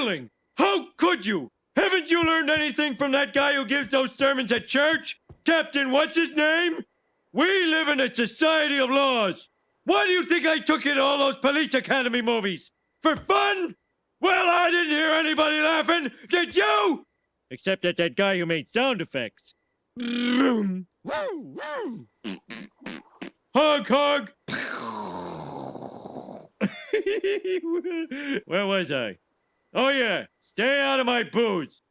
revealing! How could you? Haven't you learned anything from that guy who gives those sermons at church? Captain what's his name? We live in a society of laws. Why do you think I took you to all those police academy movies? For fun? Well, I didn't hear anybody laughing. Did you? Except at that guy who made sound effects. Hog, hog. Where was I? Oh, yeah. Stay out of my booze.